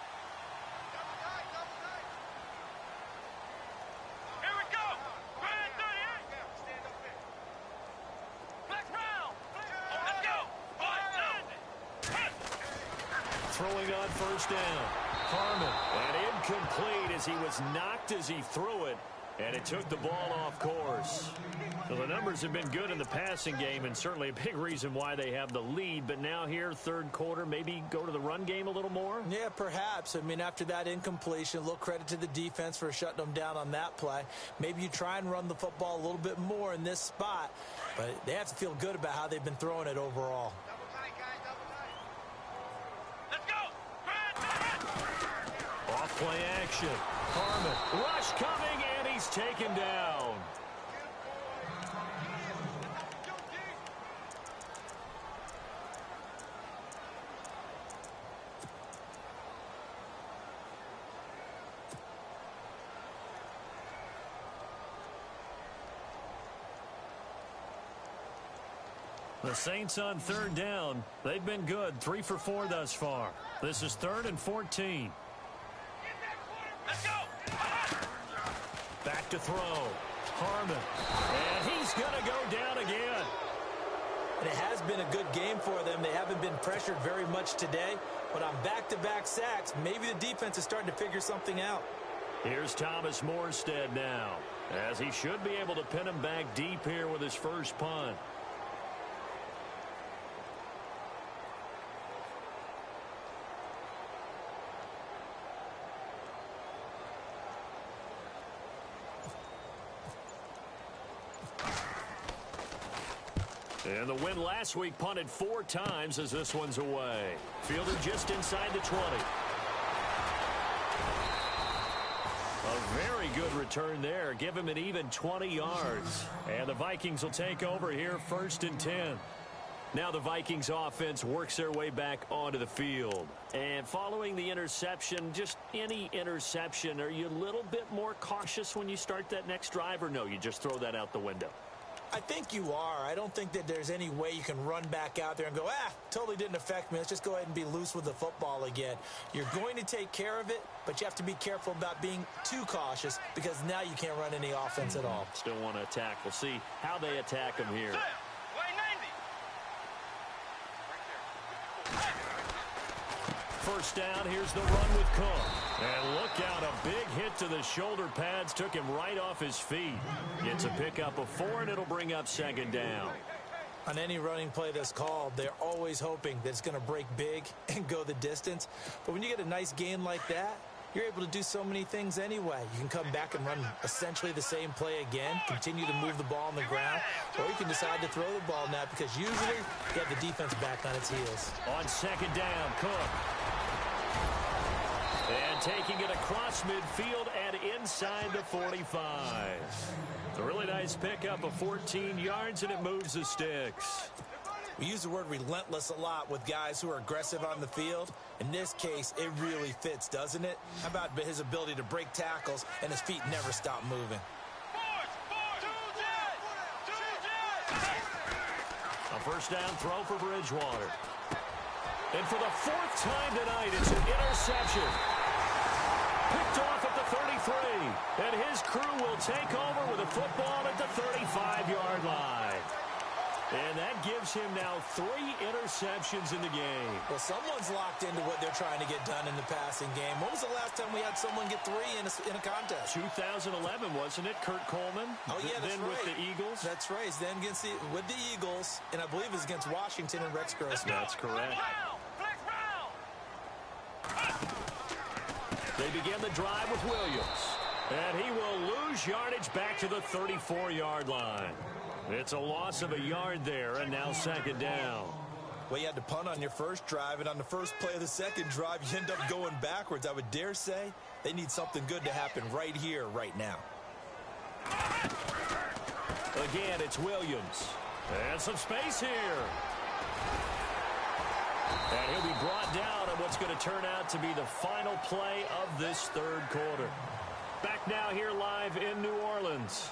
Throwing on first down. Harmon. And incomplete as he was knocked as he threw it. And it took the ball off course. So the numbers have been good in the passing game and certainly a big reason why they have the lead. But now here, third quarter, maybe go to the run game a little more? Yeah, perhaps. I mean, after that incompletion, a little credit to the defense for shutting them down on that play. Maybe you try and run the football a little bit more in this spot. But they have to feel good about how they've been throwing it overall. Off-play action. Harmon. Rush coming, and he's taken down. The Saints on third down. They've been good. 3 for 4 thus far. This is 3rd and 14. Let's go! Back to throw. Harmon. And he's going to go down again. And it has been a good game for them. They haven't been pressured very much today. But on back-to-back sacks, maybe the defense is starting to figure something out. Here's Thomas Morstead now, as he should be able to pin him back deep here with his first punt. And the win last week punted 4 times as this one's away. Fielded just inside the 20. A very good return there. Give him an even 20 yards. And the Vikings will take over here 1st and 10. Now the Vikings offense works their way back onto the field. And following the interception, just any interception, are you a little bit more cautious when you start that next drive, or no, you just throw that out the window? I think you are. I don't think that there's any way you can run back out there and go, totally didn't affect me. Let's just go ahead and be loose with the football again. You're going to take care of it, but you have to be careful about being too cautious because now you can't run any offense at all. Still want to attack. We'll see how they attack him here. First down, here's the run with Cook. And look out, a big hit to the shoulder pads took him right off his feet. Gets a pickup of 4, and it'll bring up 2nd down. On any running play that's called, they're always hoping that it's going to break big and go the distance. But when you get a nice gain like that, you're able to do so many things anyway. You can come back and run essentially the same play again, continue to move the ball on the ground, or you can decide to throw the ball now because usually you have the defense back on its heels. On 2nd down, Cook. And taking it across midfield and inside the 45. A really nice pickup of 14 yards, and it moves the sticks. We use the word relentless a lot with guys who are aggressive on the field. In this case, it really fits, doesn't it? How about his ability to break tackles and his feet never stop moving? A first down throw for Bridgewater. And for the 4th time tonight, it's an interception. Picked off at the 33. And his crew will take over with a football at the 35-yard line. And that gives him now 3 interceptions in the game. Well, someone's locked into what they're trying to get done in the passing game. When was the last time we had someone get 3 in a contest? 2011, wasn't it? Kurt Coleman. Oh, yeah, that's then right. with the Eagles. That's right. Then with the Eagles, and I believe it's against Washington and Rex Grossman. That's correct. Flex round. They begin the drive with Williams. And he will lose yardage back to the 34-yard line. It's a loss of a yard there, and now 2nd down. Well, you had to punt on your first drive, and on the first play of the second drive, you end up going backwards. I would dare say they need something good to happen right here, right now. Again, it's Williams. And some space here. And he'll be brought down on what's going to turn out to be the final play of this 3rd quarter. Back now here live in New Orleans.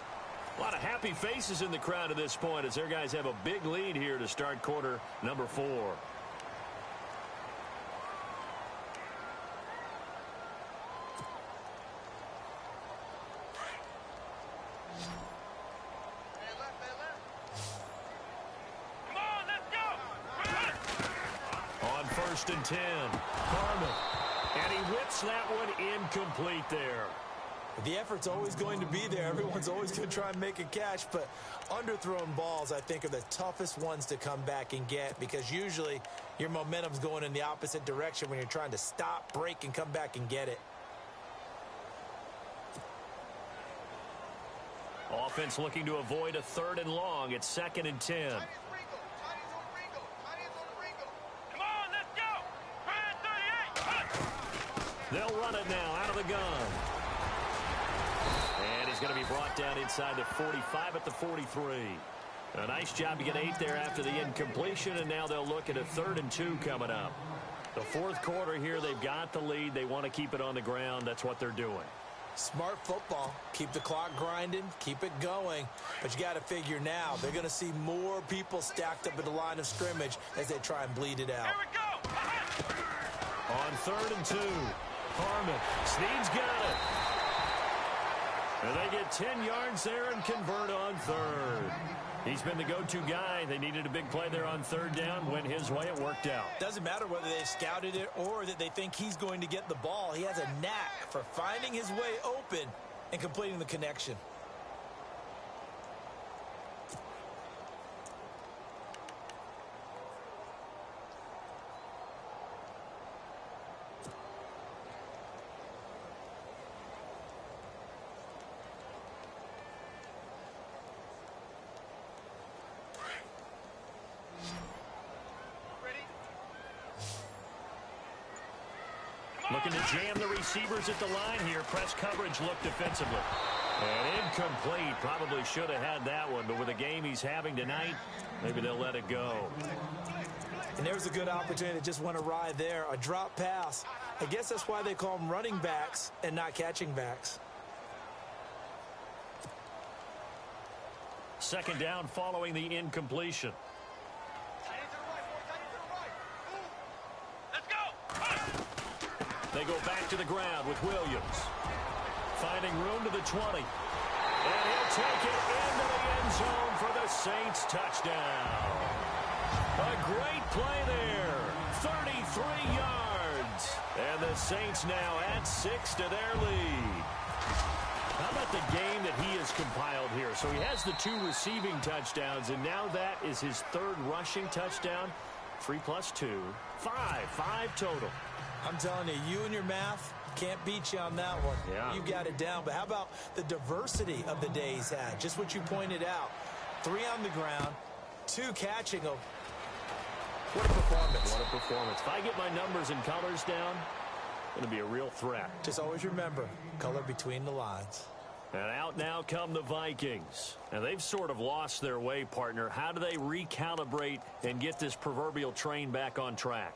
A lot of happy faces in the crowd at this point as their guys have a big lead here to start quarter number 4. Come on, let's go. On 1st and 10, Carmen. And he whips that one incomplete there. The effort's always going to be there. Everyone's always going to try and make a catch, but underthrown balls, I think, are the toughest ones to come back and get because usually your momentum's going in the opposite direction when you're trying to stop, break, and come back and get it. Offense looking to avoid a 3rd and long. It's 2nd and 10. Come on, let's go. Ryan 38. They'll run it now out of the gun. And he's going to be brought down inside the 45 at the 43. A nice job to get 8 there after the incompletion, and now they'll look at a 3rd and 2 coming up. The 4th quarter here, they've got the lead. They want to keep it on the ground. That's what they're doing. Smart football. Keep the clock grinding. Keep it going. But you got to figure now, they're going to see more people stacked up at the line of scrimmage as they try and bleed it out. Here we go. On 3rd and 2, Harmon. Snead's got it. And they get 10 yards there and convert on 3rd. He's been the go-to guy. They needed a big play there on 3rd down. Went his way. It worked out. Doesn't matter whether they've scouted it or that they think he's going to get the ball. He has a knack for finding his way open and completing the connection. Looking to jam the receivers at the line here. Press coverage look defensively. And incomplete. Probably should have had that one, but with the game he's having tonight, maybe they'll let it go. And there's a good opportunity that just went awry there. A drop pass. I guess that's why they call them running backs and not catching backs. 2nd down following the incompletion. Let's go. They go back to the ground with Williams. Finding room to the 20. And he'll take it into the end zone for the Saints touchdown. A great play there. 33 yards. And the Saints now add 6 to their lead. How about the game that he has compiled here? So he has the 2 receiving touchdowns, and now that is his 3rd rushing touchdown. 3 plus 2, 5 total. I'm telling you, you and your math can't beat you on that one. Yeah. You got it down. But how about the diversity of the day he's had? Just what you pointed out. 3 on the ground, 2 catching. What a performance. What a performance. If I get my numbers and colors down, it's going to be a real threat. Just always remember, color between the lines. And out now come the Vikings. And they've sort of lost their way, partner. How do they recalibrate and get this proverbial train back on track?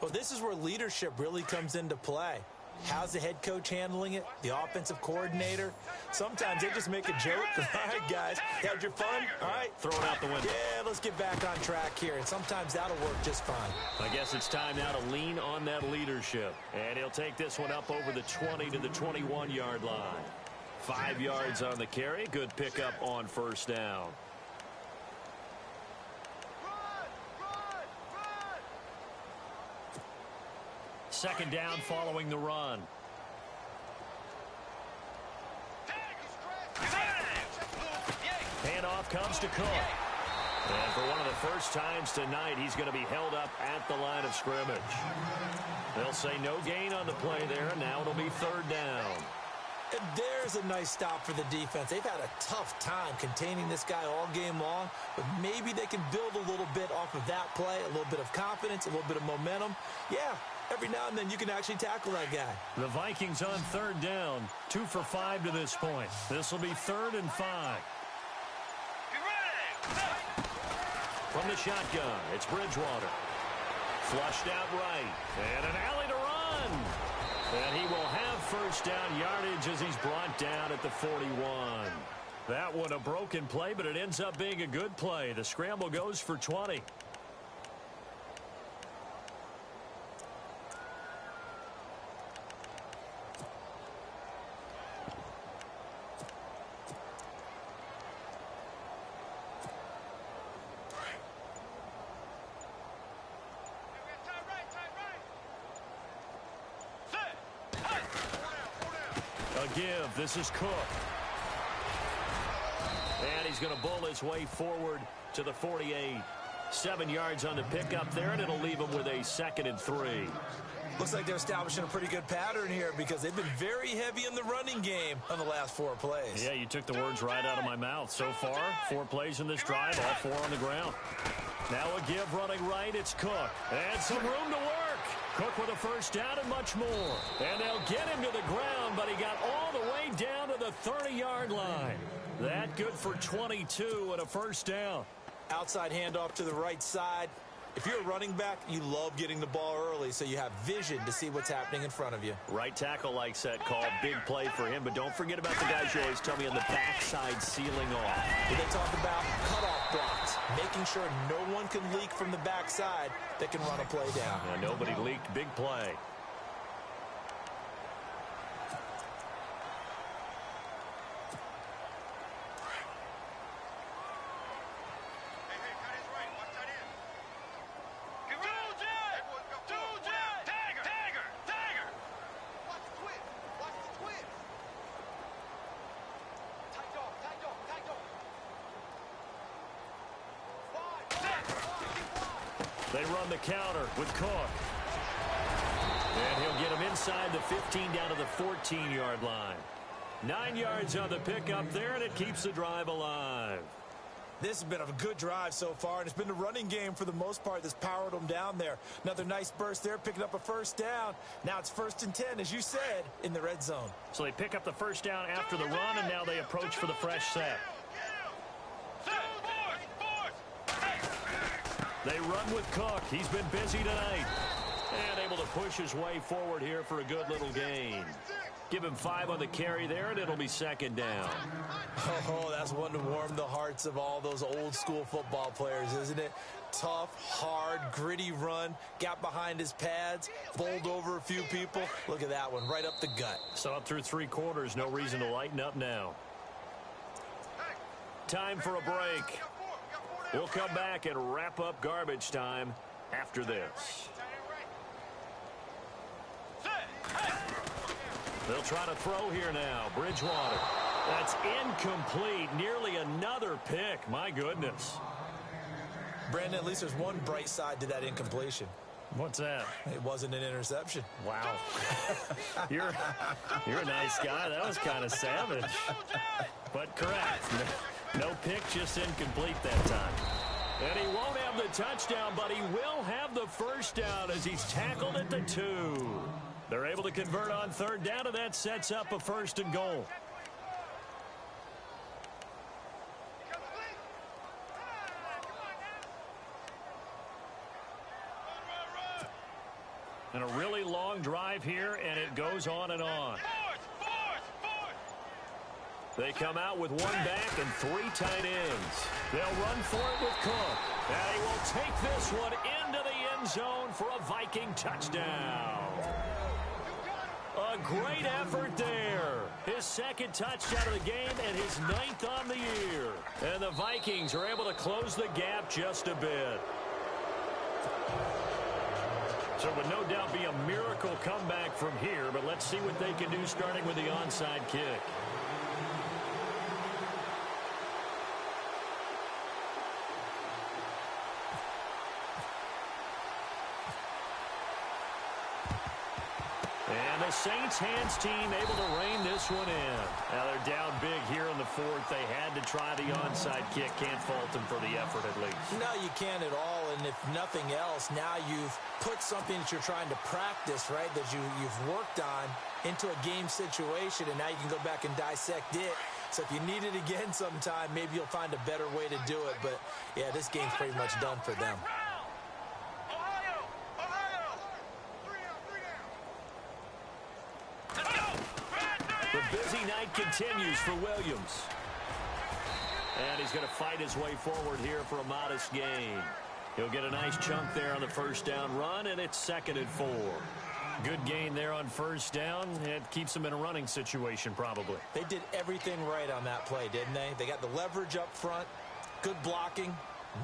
Well, this is where leadership really comes into play. How's the head coach handling it? The offensive coordinator? Sometimes they just make a joke. All right, guys, had your fun? All right. Throw it out the window. Yeah, let's get back on track here. And sometimes that'll work just fine. I guess it's time now to lean on that leadership. And he'll take this one up over the 20 to the 21-yard line. 5 yards on the carry. Good pickup on 1st down. second down following the run. Handoff comes to Cook. And for one of the first times tonight, he's going to be held up at the line of scrimmage. They'll say no gain on the play there, and now it'll be third down. And there's a nice stop for the defense. They've had a tough time containing this guy all game long, but maybe they can build a little bit off of that play, a little bit of confidence, a little bit of momentum. Yeah, every now and then you can actually tackle that guy. The Vikings on third down, 2 for 5 to this point. This will be 3rd and 5. From the shotgun, it's Bridgewater. Flushed out right, and an alley to run. And he will have first down yardage as he's brought down at the 41. That one a broken play, but it ends up being a good play. The scramble goes for 20. Give. This is Cook. And he's going to bull his way forward to the 48. 7 yards on the pickup there, and it'll leave him with a 2nd and 3. Looks like they're establishing a pretty good pattern here because they've been very heavy in the running game on the last 4 plays. Yeah, you took the words right out of my mouth. So far, 4 plays in this drive, all 4 on the ground. Now a give running right, it's Cook. And some room to work. Cook with a first down and much more. And they'll get him to the ground, but he got all the way down to the 30-yard line. That good for 22 and a first down. Outside handoff to the right side. If you're a running back, you love getting the ball early so you have vision to see what's happening in front of you. Right tackle likes that call. Big play for him, but don't forget about the guys you always tell me on the backside sealing off. When they talk about cutoff blocks, making sure no one can leak from the backside that can run a play down. Yeah, nobody leaked. Big play. They run the counter with Cook. And he'll get him inside the 15 down to the 14-yard line. 9 yards on the pickup there, and it keeps the drive alive. This has been a good drive so far, and it's been the running game for the most part that's powered them down there. Another nice burst there, picking up a first down. Now it's 1st and 10, as you said, in the red zone. So they pick up the first down after the run, and now they approach for the fresh set. They run with Cook. He's been busy tonight. And able to push his way forward here for a good little gain. Give him 5 on the carry there, and it'll be 2nd down. Oh, that's one to warm the hearts of all those old school football players, isn't it? Tough, hard, gritty run. Got behind his pads, bowled over a few people. Look at that one, right up the gut. So up through 3 quarters, no reason to lighten up now. Time for a break. We'll come back and wrap up garbage time after this. They'll try to throw here now. Bridgewater. That's incomplete. Nearly another pick. My goodness. Brandon, at least there's one bright side to that incompletion. What's that? It wasn't an interception. Wow. You're a nice guy. That was kind of savage. But correct. No pick, just incomplete that time. And he won't have the touchdown, but he will have the first down as he's tackled at the 2. They're able to convert on 3rd down, and that sets up a 1st and goal. And a really long drive here, and it goes on and on. They come out with 1 back and 3 tight ends. They'll run for it with Cook. And he will take this one into the end zone for a Viking touchdown. A great effort there. His 2nd touchdown of the game and his 9th on the year. And the Vikings are able to close the gap just a bit. So it would no doubt be a miracle comeback from here, but let's see what they can do starting with the onside kick. And the Saints hands team able to rein this one in. Now they're down big here in the fourth. They had to try the onside kick. Can't fault them for the effort at least. No, you can't at all. And if nothing else, now you've put something that you're trying to practice, right, that you've worked on into a game situation, and now you can go back and dissect it. So if you need it again sometime, maybe you'll find a better way to do it. But, yeah, this game's pretty much done for them. The busy night continues for Williams. And he's going to fight his way forward here for a modest gain. He'll get a nice chunk there on the first down run, and it's 2nd and 4. Good gain there on first down. It keeps them in a running situation probably. They did everything right on that play, didn't they? They got the leverage up front, good blocking,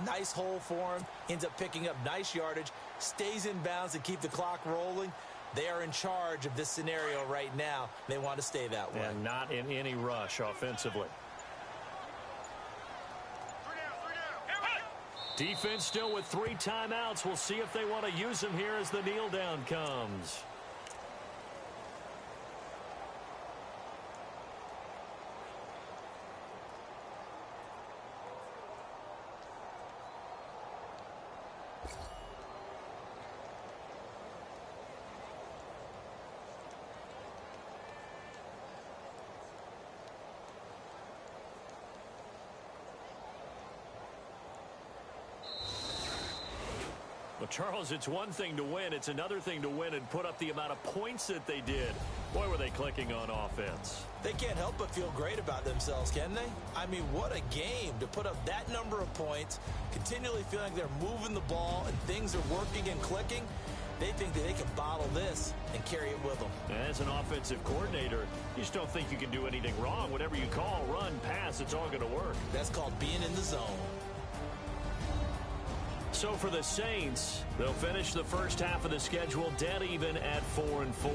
nice hole for him, ends up picking up nice yardage, stays in bounds to keep the clock rolling. They are in charge of this scenario right now. They want to stay that way. And not in any rush offensively. Defense still with 3 timeouts. We'll see if they want to use them here as the kneel down comes. Well, Charles, it's one thing to win. It's another thing to win and put up the amount of points that they did. Boy, were they clicking on offense. They can't help but feel great about themselves, can they? I mean, what a game to put up that number of points, continually feeling like they're moving the ball and things are working and clicking. They think that they can bottle this and carry it with them. As an offensive coordinator, you just don't think you can do anything wrong. Whatever you call, run, pass, it's all going to work. That's called being in the zone. So for the Saints, they'll finish the first half of the schedule dead even at 4 and 4.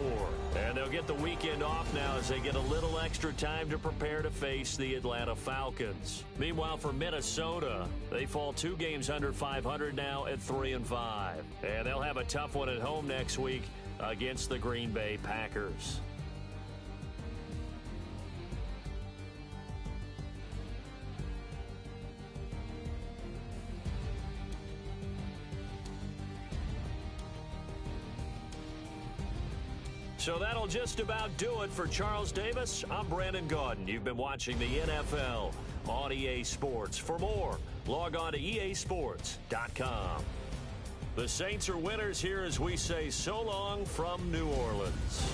And they'll get the weekend off now as they get a little extra time to prepare to face the Atlanta Falcons. Meanwhile, for Minnesota, they fall 2 games under 500 now at 3 and 5. And they'll have a tough one at home next week against the Green Bay Packers. So that'll just about do it for Charles Davis. I'm Brandon Gaudin. You've been watching the NFL on EA Sports. For more, log on to easports.com. The Saints are winners here as we say so long from New Orleans.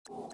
You